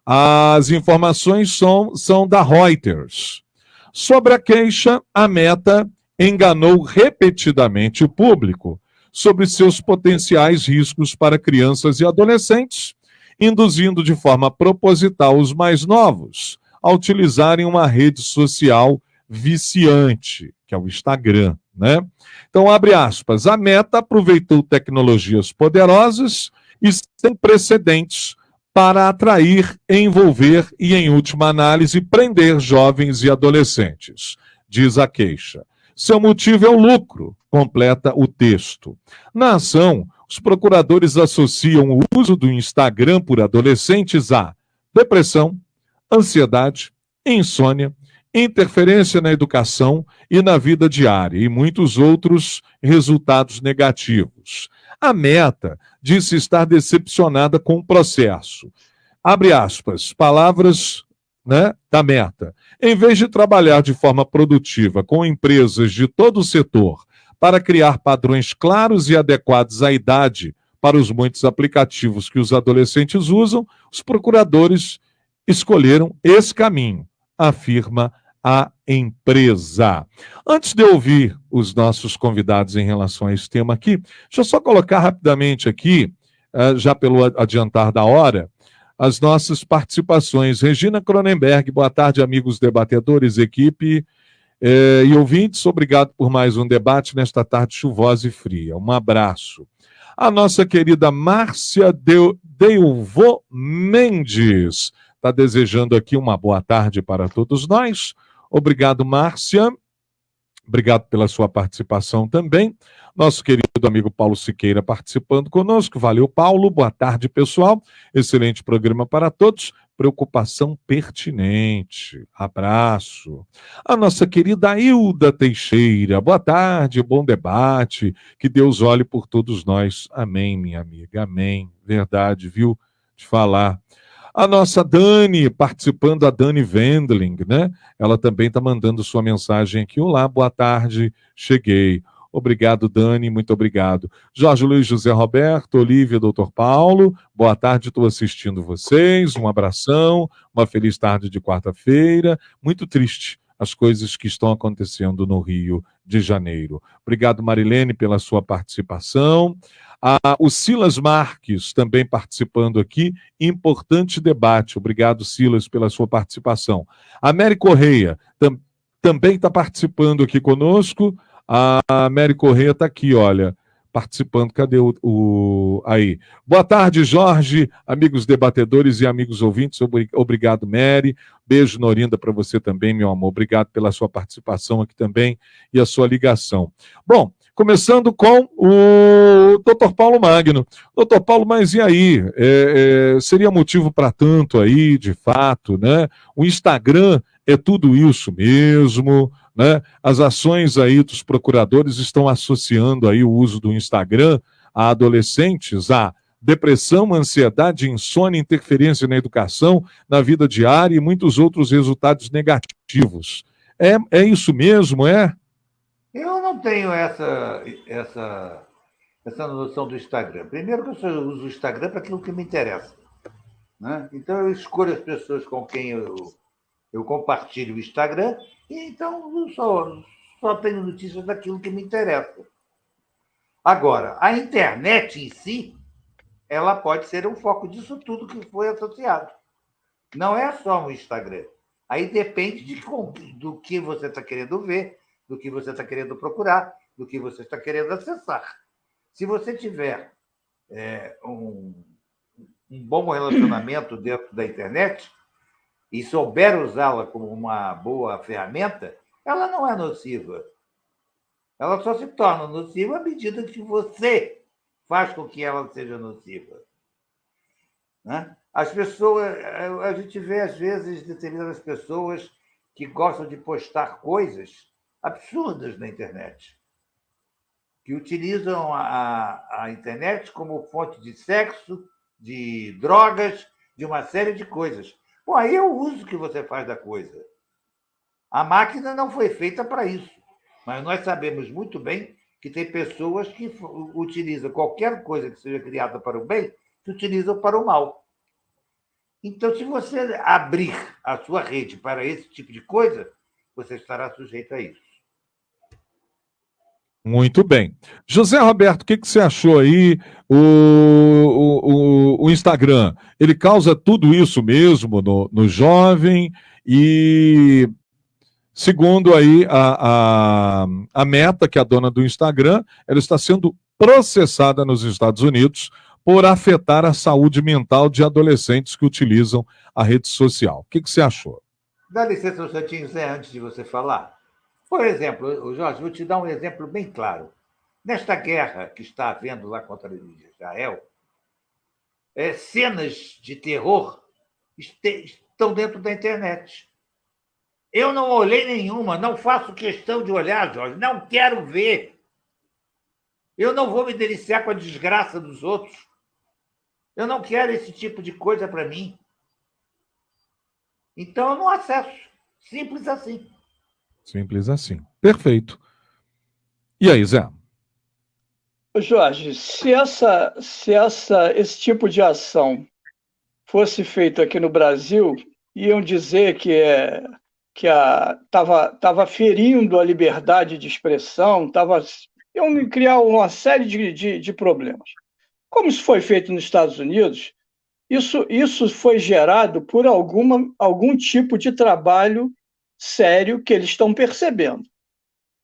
E: As informações são da Reuters. Sobre a queixa, a Meta enganou repetidamente o público sobre seus potenciais riscos para crianças e adolescentes, induzindo de forma proposital os mais novos a utilizarem uma rede social viciante, que é o Instagram, né? Então, abre aspas, a Meta aproveitou tecnologias poderosas e sem precedentes para atrair, envolver e, em última análise, prender jovens e adolescentes, diz a queixa. Seu motivo é o lucro, completa o texto. Na ação, os procuradores associam o uso do Instagram por adolescentes a depressão, ansiedade, insônia, interferência na educação e na vida diária e muitos outros resultados negativos. A Meta disse estar decepcionada com o processo. Abre aspas, palavras, né, da Meta. Em vez de trabalhar de forma produtiva com empresas de todo o setor para criar padrões claros e adequados à idade para os muitos aplicativos que os adolescentes usam, os procuradores escolheram esse caminho, afirma a empresa. Antes de eu ouvir os nossos convidados em relação a esse tema aqui, deixa eu só colocar rapidamente aqui, já pelo adiantar da hora, as nossas participações. Regina Cronenberg, boa tarde, amigos debatedores, equipe e ouvintes. Obrigado por mais um debate nesta tarde chuvosa e fria. Um abraço. A nossa querida Márcia Delvo Mendes está desejando aqui uma boa tarde para todos nós. Obrigado, Márcia. Obrigado pela sua participação também. Nosso querido amigo Paulo Siqueira participando conosco. Valeu, Paulo. Boa tarde, pessoal. Excelente programa para todos. Preocupação pertinente. Abraço. A nossa querida Hilda Teixeira. Boa tarde, bom debate. Que Deus olhe por todos nós. Amém, minha amiga. Amém. Verdade, viu? De falar. A nossa Dani, participando, a Dani Wendling, né? Ela também está mandando sua mensagem aqui. Olá, boa tarde, cheguei. Obrigado, Dani, muito obrigado. Jorge Luiz José Roberto, Olívia, Doutor Paulo, boa tarde, estou assistindo vocês. Um abração, uma feliz tarde de quarta-feira. Muito triste as coisas que estão acontecendo no Rio de Janeiro. Obrigado, Marilene, pela sua participação. O Silas Marques também participando aqui, importante debate. Obrigado, Silas, pela sua participação. A Mary Correia também está participando aqui conosco. A Mary Correia está aqui, olha, participando. Cadê aí? Boa tarde, Jorge, amigos debatedores e amigos ouvintes. Obrigado, Mary. Beijo, Norinda, para você também, meu amor. Obrigado pela sua participação aqui também e a sua ligação. Bom, começando com o Dr. Paulo Magno. Dr. Paulo, mas e aí? Seria motivo para tanto aí, de fato, né? O Instagram é tudo isso mesmo, né? As ações aí dos procuradores estão associando aí o uso do Instagram a adolescentes, a depressão, ansiedade, insônia, interferência na educação, na vida diária e muitos outros resultados negativos. É isso mesmo, é?
H: Eu não tenho essa noção do Instagram. Primeiro que eu só uso o Instagram para aquilo que me interessa, né? Então eu escolho as pessoas com quem eu compartilho o Instagram e então eu só tenho notícias daquilo que me interessa. Agora, a internet em si, ela pode ser um foco disso tudo que foi associado. Não é só o Instagram. Aí depende do que você está querendo ver, do que você está querendo procurar, do que você está querendo acessar. Se você tiver um bom relacionamento dentro da internet e souber usá-la como uma boa ferramenta, ela não é nociva. Ela só se torna nociva à medida que você faz com que ela seja nociva. né? As pessoas, a gente vê, às vezes, determinadas pessoas que gostam de postar coisas absurdas na internet, que utilizam a internet como fonte de sexo, de drogas, de uma série de coisas. Bom, aí é o uso que você faz da coisa. A máquina não foi feita para isso, mas nós sabemos muito bem que tem pessoas que utilizam qualquer coisa que seja criada para o bem, que utilizam para o mal. Então, se você abrir a sua rede para esse tipo de coisa, você estará sujeito a isso.
E: Muito bem. José Roberto, o que você achou aí? O Instagram, ele causa tudo isso mesmo no jovem e, segundo aí a Meta, que é a dona do Instagram, ela está sendo processada nos Estados Unidos por afetar a saúde mental de adolescentes que utilizam a rede social. O que você achou?
H: Dá licença um instantinho, Zé, antes de você falar. Por exemplo, Jorge, vou te dar um exemplo bem claro. Nesta guerra que está havendo lá contra Israel, cenas de terror estão dentro da internet. Eu não olhei nenhuma, não faço questão de olhar, Jorge, não quero ver. Eu não vou me deliciar com a desgraça dos outros. Eu não quero esse tipo de coisa para mim. Então eu não acesso. Simples assim.
E: Simples assim. Perfeito. E aí, Zé?
G: Jorge, se esse tipo de ação fosse feito aqui no Brasil, iam dizer que estava ferindo a liberdade de expressão, iam criar uma série de problemas. Como isso foi feito nos Estados Unidos, isso foi gerado por algum tipo de trabalho sério que eles estão percebendo.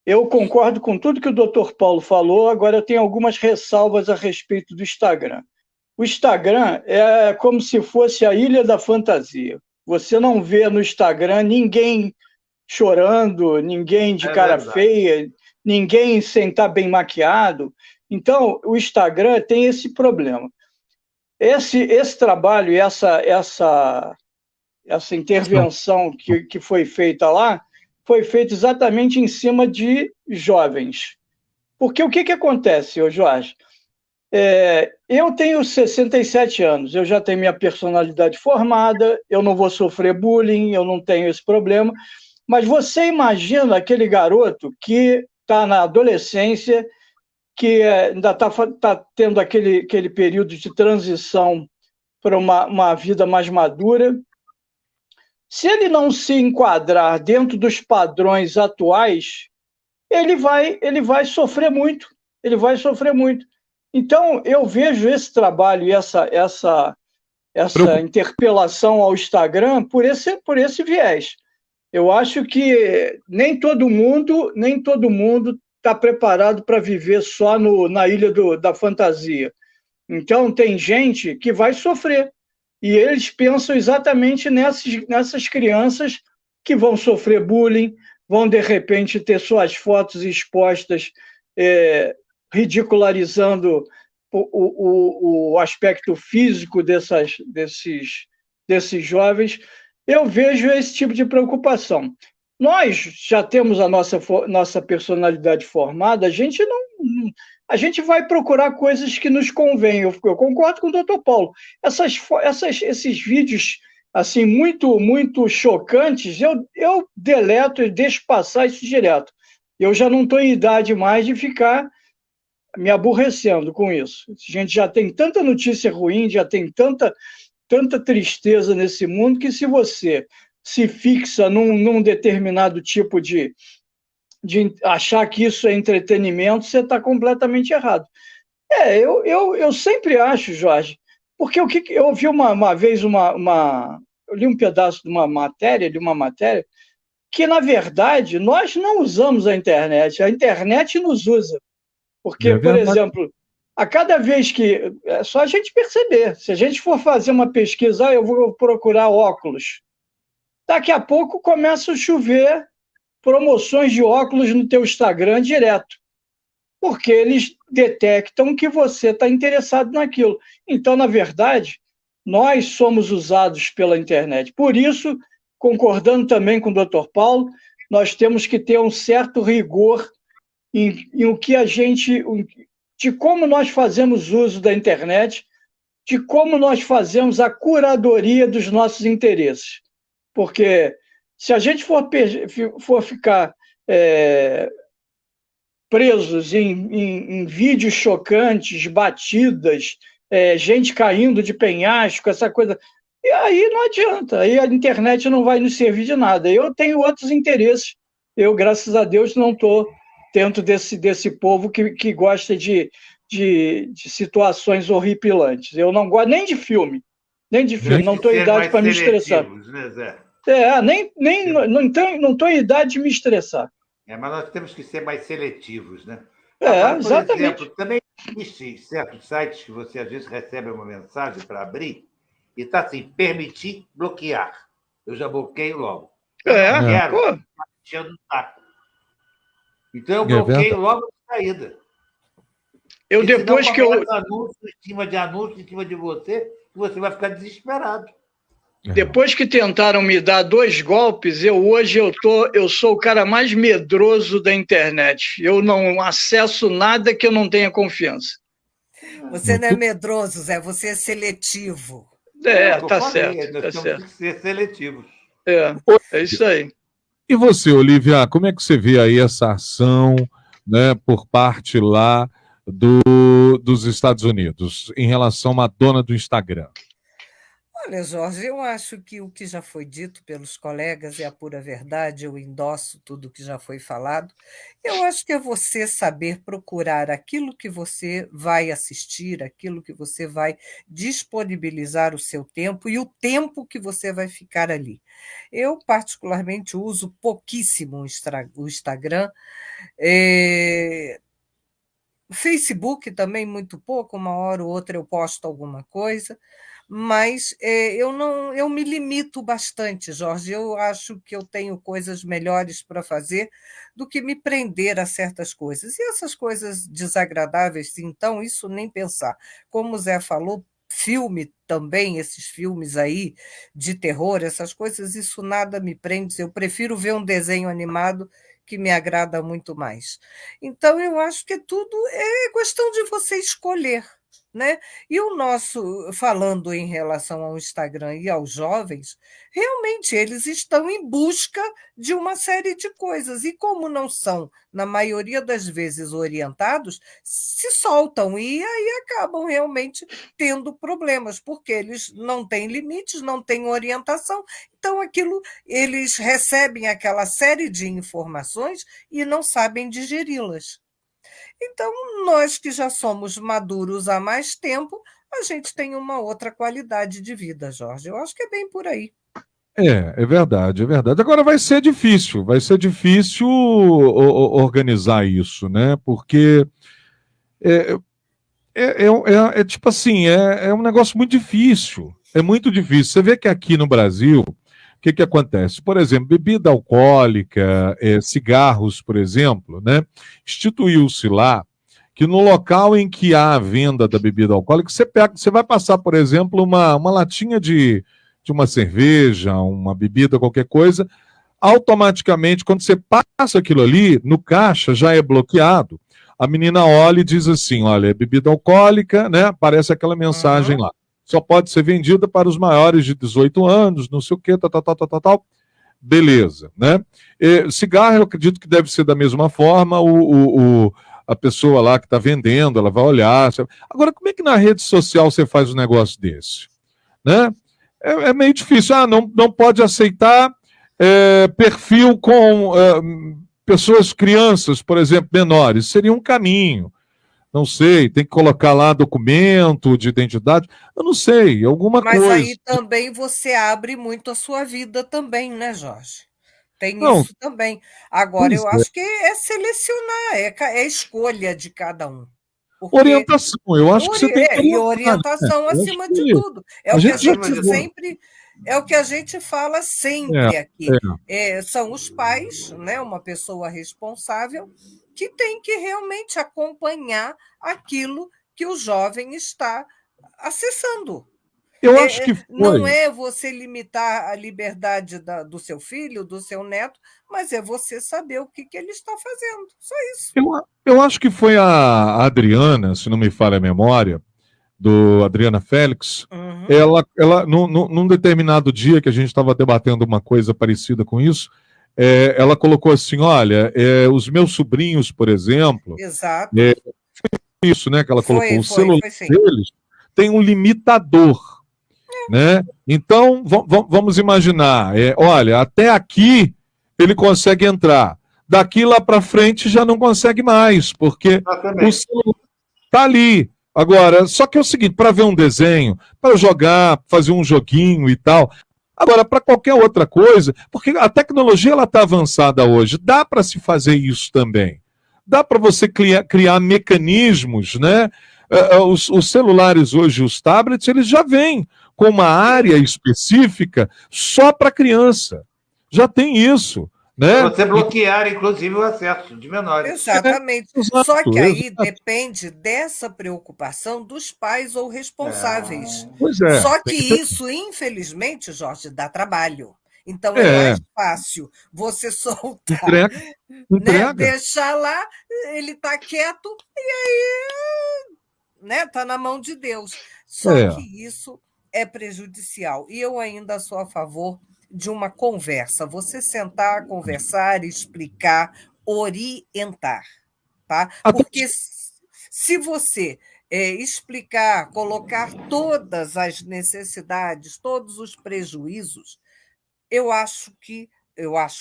G: Eu concordo com tudo que o Dr. Paulo falou, agora eu tenho algumas ressalvas a respeito do Instagram. O Instagram é como se fosse a ilha da fantasia. Você não vê no Instagram ninguém chorando, ninguém de cara feia, ninguém sem estar bem maquiado. Então, o Instagram tem esse problema. Esse trabalho e essa intervenção que foi feita lá, foi feita exatamente em cima de jovens. Porque o que acontece, Jorge? Eu tenho 67 anos, eu já tenho minha personalidade formada, eu não vou sofrer bullying, eu não tenho esse problema, mas você imagina aquele garoto que está na adolescência, que ainda está tendo aquele período de transição para uma vida mais madura. Se ele não se enquadrar dentro dos padrões atuais, ele vai sofrer muito. Ele vai sofrer muito. Então, eu vejo esse trabalho e essa interpelação ao Instagram por esse viés. Eu acho que nem todo mundo está preparado para viver só na ilha da fantasia. Então, tem gente que vai sofrer. E eles pensam exatamente nessas crianças que vão sofrer bullying, vão, de repente, ter suas fotos expostas, ridicularizando o aspecto físico desses jovens. Eu vejo esse tipo de preocupação. Nós já temos a nossa personalidade formada, a gente vai procurar coisas que nos convêm. Eu concordo com o Dr. Paulo. Esses vídeos assim muito, muito chocantes, eu deleto e deixo passar isso direto. Eu já não estou em idade mais de ficar me aborrecendo com isso. A gente já tem tanta notícia ruim, já tem tanta tristeza nesse mundo, que se você se fixa num determinado tipo de achar que isso é entretenimento, você está completamente errado. Eu sempre acho, Jorge, porque eu ouvi uma vez eu li um pedaço de uma matéria, que, na verdade, nós não usamos a internet nos usa. Porque, por exemplo, a cada vez que... É só a gente perceber. Se a gente for fazer uma pesquisa, eu vou procurar óculos. Daqui a pouco começa a chover promoções de óculos no teu Instagram direto, porque eles detectam que você está interessado naquilo. Então, na verdade, nós somos usados pela internet. Por isso, concordando também com o Dr. Paulo, nós temos que ter um certo rigor em o que de como nós fazemos uso da internet, de como nós fazemos a curadoria dos nossos interesses. Porque se a gente for ficar presos em vídeos chocantes, batidas, gente caindo de penhasco, essa coisa, e aí não adianta, aí a internet não vai nos servir de nada. Eu tenho outros interesses, eu, graças a Deus, não estou dentro desse povo que gosta de situações horripilantes. Eu não gosto nem de filme, não estou em idade para me estressar.
H: Né, Zé?
G: Não estou em idade de me estressar.
H: Mas nós temos que ser mais seletivos, né?
G: Agora,
H: por exemplo, também existe certos sites que você às vezes recebe uma mensagem para abrir e está assim, permitir bloquear. Eu já bloqueio logo. Eu não quero, tá enchendo o saco. Então eu bloqueio logo de saída.
G: Depois que eu
H: anúncio em cima de você, que você vai ficar desesperado.
G: Depois que tentaram me dar 2 golpes, hoje eu sou o cara mais medroso da internet. Eu não acesso nada que eu não tenha confiança.
F: Você não é medroso, Zé, você é seletivo.
G: Tá certo.
H: Nós temos que ser seletivos.
G: É isso aí.
E: E você, Olivia, como é que você vê aí essa ação, né, por parte lá dos Estados Unidos em relação à dona do Instagram?
F: Olha, Jorge, eu acho que o que já foi dito pelos colegas é a pura verdade, eu endosso tudo que já foi falado. Eu acho que é você saber procurar aquilo que você vai assistir, aquilo que você vai disponibilizar o seu tempo e o tempo que você vai ficar ali. Eu, particularmente, uso pouquíssimo o Instagram. Facebook também muito pouco, uma hora ou outra eu posto alguma coisa, mas eu me limito bastante, Jorge. Eu acho que eu tenho coisas melhores para fazer do que me prender a certas coisas. E essas coisas desagradáveis, então, isso nem pensar. Como o Zé falou, filme também, esses filmes aí de terror, essas coisas, isso nada me prende. Eu prefiro ver um desenho animado que me agrada muito mais. Então, eu acho que tudo é questão de você escolher, né? E o nosso, falando em relação ao Instagram e aos jovens, realmente eles estão em busca de uma série de coisas, e como não são, na maioria das vezes, orientados, se soltam e aí acabam realmente tendo problemas, porque eles não têm limites, não têm orientação, então eles recebem aquela série de informações e não sabem digeri-las. Então, nós que já somos maduros há mais tempo, a gente tem uma outra qualidade de vida, Jorge. Eu acho que é bem por aí.
E: É verdade, é verdade. Agora vai ser difícil organizar isso, né? Porque tipo assim, é um negócio muito difícil. É muito difícil. Você vê que aqui no Brasil, o que acontece? Por exemplo, bebida alcoólica, cigarros, por exemplo, né? Instituiu-se lá que no local em que há a venda da bebida alcoólica, você vai passar, por exemplo, uma latinha de uma cerveja, uma bebida, qualquer coisa, automaticamente, quando você passa aquilo ali, no caixa já é bloqueado. A menina olha e diz assim, olha, é bebida alcoólica, né? Aparece aquela mensagem lá. Só pode ser vendida para os maiores de 18 anos, não sei o quê, tal. Beleza, né? Cigarro, eu acredito que deve ser da mesma forma, a pessoa lá que está vendendo, ela vai olhar. Agora, como é que na rede social você faz um negócio desse? Né? É meio difícil. Não pode aceitar perfil com pessoas, crianças, por exemplo, menores. Seria um caminho. Não sei, tem que colocar lá documento de identidade. Eu não sei, alguma coisa.
F: Mas aí também você abre muito a sua vida também, né, Jorge? Tem isso também. Agora, eu acho que é selecionar, é escolha de cada um.
E: Orientação, eu acho que você tem que orientar.
F: E orientação acima de tudo. É o que a gente fala sempre aqui. São os pais, né, uma pessoa responsável, que tem que realmente acompanhar aquilo que o jovem está acessando.
E: Eu acho que
F: Não
E: foi.
F: é você limitar a liberdade do seu filho, do seu neto, mas é você saber o que ele está fazendo. Só isso.
E: Eu acho que foi a Adriana, se não me falha a memória, do Adriana Félix.
F: Uhum.
E: Ela num determinado dia que a gente estava debatendo uma coisa parecida com isso, ela colocou assim: olha, os meus sobrinhos, por exemplo,
F: Exato.
E: isso, né? Que ela colocou, o celular
F: foi sim.
E: deles tem um limitador. Né? Então, vamos imaginar, olha, até aqui ele consegue entrar, daqui lá para frente já não consegue mais, porque o celular está ali. Agora, só que é o seguinte, para ver um desenho, para jogar, fazer um joguinho e tal. Agora, para qualquer outra coisa, porque a tecnologia ela está avançada hoje, dá para se fazer isso também. Dá para você criar mecanismos, né? Os celulares hoje, os tablets, eles já vêm com uma área específica só para criança. Já tem isso. Né?
H: Você bloquear, inclusive, o acesso de menores.
F: Exatamente. Só que aí depende dessa preocupação dos pais ou responsáveis.
E: Pois é.
F: Só que isso, infelizmente, Jorge, dá trabalho. Então é mais fácil você soltar,
E: Entrega.
F: Né? Deixar lá, ele está quieto e aí, né? Tá na mão de Deus. Só que isso é prejudicial. E eu ainda sou a favor de uma conversa. Você sentar, conversar, explicar, orientar, tá? Porque se você explicar, colocar todas as necessidades, todos os prejuízos, eu acho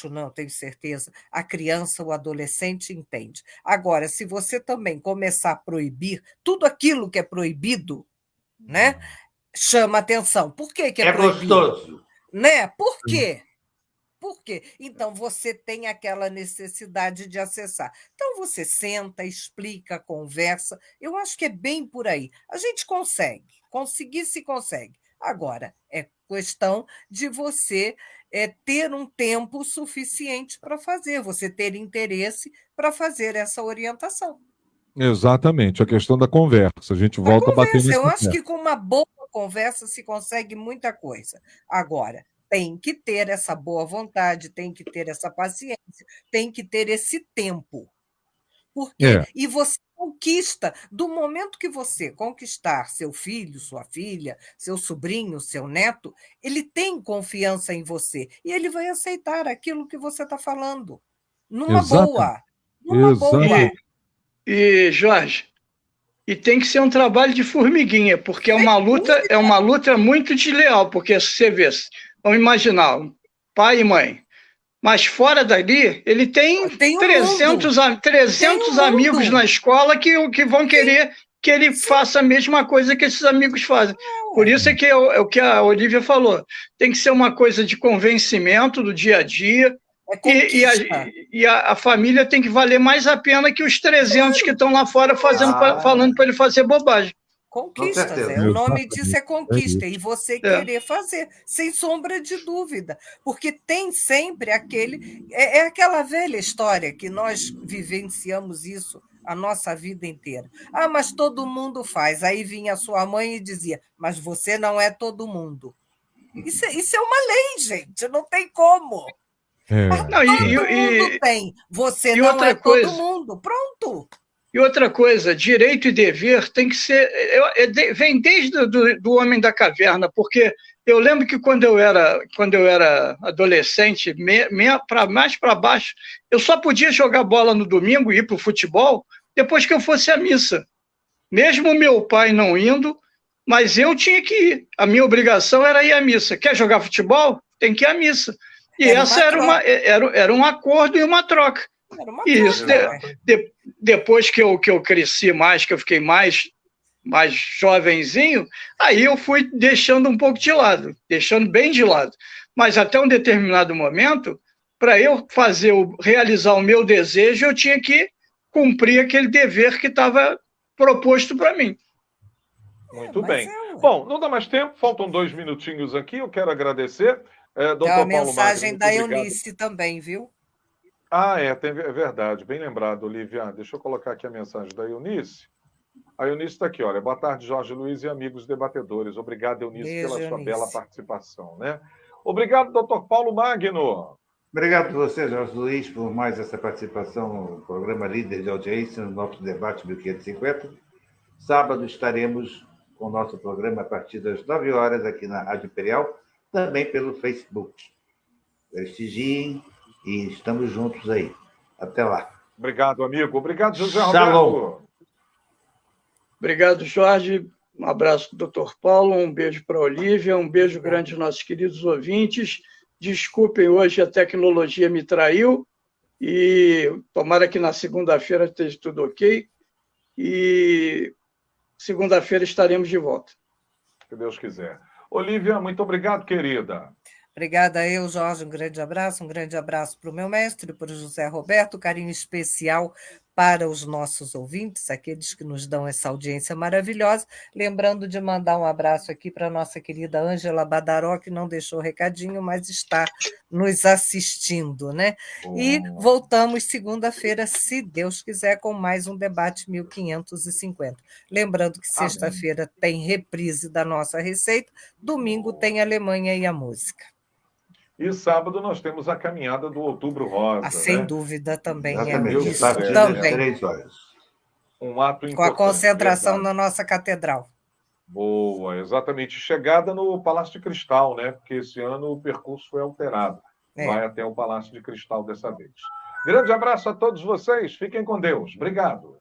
F: não, tenho certeza, a criança, o adolescente entende. Agora, se você também começar a proibir tudo aquilo que é proibido, né, chama atenção. Por que é proibido?
H: Gostoso.
F: Né? Por quê? Por quê? Então, você tem aquela necessidade de acessar. Então, você senta, explica, conversa. Eu acho que é bem por aí. A gente consegue. Conseguir se consegue. Agora, é questão de você ter um tempo suficiente para fazer, você ter interesse para fazer essa orientação.
E: Exatamente, a questão da conversa. A gente volta a bater nesse
F: Eu acho que com uma boa conversa se consegue muita coisa. Agora, tem que ter essa boa vontade, tem que ter essa paciência, tem que ter esse tempo. Porque e você conquista, do momento que você conquistar seu filho, sua filha, seu sobrinho, seu neto, ele tem confiança em você e ele vai aceitar aquilo que você está falando. Numa boa. Numa boa.
G: E, Jorge, e tem que ser um trabalho de formiguinha, porque é uma luta muito desleal, porque você vê, vamos imaginar, pai e mãe, mas fora dali, ele tem 300 amigos na escola que vão querer que ele faça a mesma coisa que esses amigos fazem. Por isso é que é o que a Olívia falou, tem que ser uma coisa de convencimento do dia a dia, e a família tem que valer mais a pena que os 300 que estão lá fora falando para ele fazer bobagem.
F: Conquistas, o nome disso é conquista, e você querer fazer, sem sombra de dúvida, porque tem sempre aquele, é aquela velha história que nós vivenciamos isso a nossa vida inteira. Ah, mas todo mundo faz, aí vinha a sua mãe e dizia, mas você não é todo mundo. Isso é uma lei, gente, não tem como. Todo mundo tem, você não é todo mundo, pronto.
G: E outra coisa, direito e dever tem que ser. Vem desde do homem da caverna, porque eu lembro que quando eu era adolescente, mais para baixo, eu só podia jogar bola no domingo e ir para o futebol depois que eu fosse à missa. Mesmo meu pai não indo, mas eu tinha que ir. A minha obrigação era ir à missa. Quer jogar futebol? Tem que ir à missa. E essa era um acordo e uma troca. E isso, depois que eu cresci mais, que eu fiquei mais jovenzinho, aí eu fui deixando um pouco de lado, deixando bem de lado. Mas até um determinado momento, para eu realizar o meu desejo, eu tinha que cumprir aquele dever que estava proposto para mim.
I: Muito bem. Bom, não dá mais tempo, faltam 2 minutinhos aqui, eu quero agradecer.
F: Tem uma mensagem da Eunice também, viu?
I: É verdade, bem lembrado, Olívia. Deixa eu colocar aqui a mensagem da Eunice. A Eunice está aqui, olha. Boa tarde, Jorge Luiz e amigos debatedores. Obrigado, Eunice,
F: Beijo,
I: pela sua
F: Eunice.
I: bela participação, né? Obrigado, doutor Paulo Magno.
H: Obrigado a você, Jorge Luiz, por mais essa participação no programa Líder de Audiência, no nosso debate 1550. Sábado estaremos com o nosso programa a partir das 9 horas aqui na Rádio Imperial, também pelo Facebook. Prestigiem e estamos juntos aí. Até lá.
I: Obrigado, amigo. Obrigado, José
H: Shalom.
I: Roberto.
G: Obrigado, Jorge. Um abraço do Dr. Paulo, um beijo para a Olívia, um beijo grande aos nossos queridos ouvintes. Desculpem, hoje a tecnologia me traiu e tomara que na segunda-feira esteja tudo ok. E segunda-feira estaremos de volta.
I: Se Deus quiser. Olívia, muito obrigado, querida.
F: Obrigada eu, Jorge, um grande abraço para o meu mestre, para o José Roberto, carinho especial para os nossos ouvintes, aqueles que nos dão essa audiência maravilhosa, lembrando de mandar um abraço aqui para a nossa querida Ângela Badaró, que não deixou recadinho, mas está nos assistindo, né? E voltamos segunda-feira, se Deus quiser, com mais um debate 1550. Lembrando que sexta-feira tem reprise da nossa receita, domingo tem Alemanha e a música.
I: E sábado nós temos a caminhada do Outubro Rosa.
F: Sem
I: né?
F: dúvida também.
H: Exatamente,
F: Isso
H: a partir
F: também.
H: das 3 horas.
I: Um ato
F: Com
I: importante.
F: a concentração
I: verdade.
F: na nossa catedral.
I: Boa, exatamente. Chegada no Palácio de Cristal, né? Porque esse ano o percurso foi alterado. Vai até o Palácio de Cristal dessa vez. Grande abraço a todos vocês. Fiquem com Deus. Obrigado.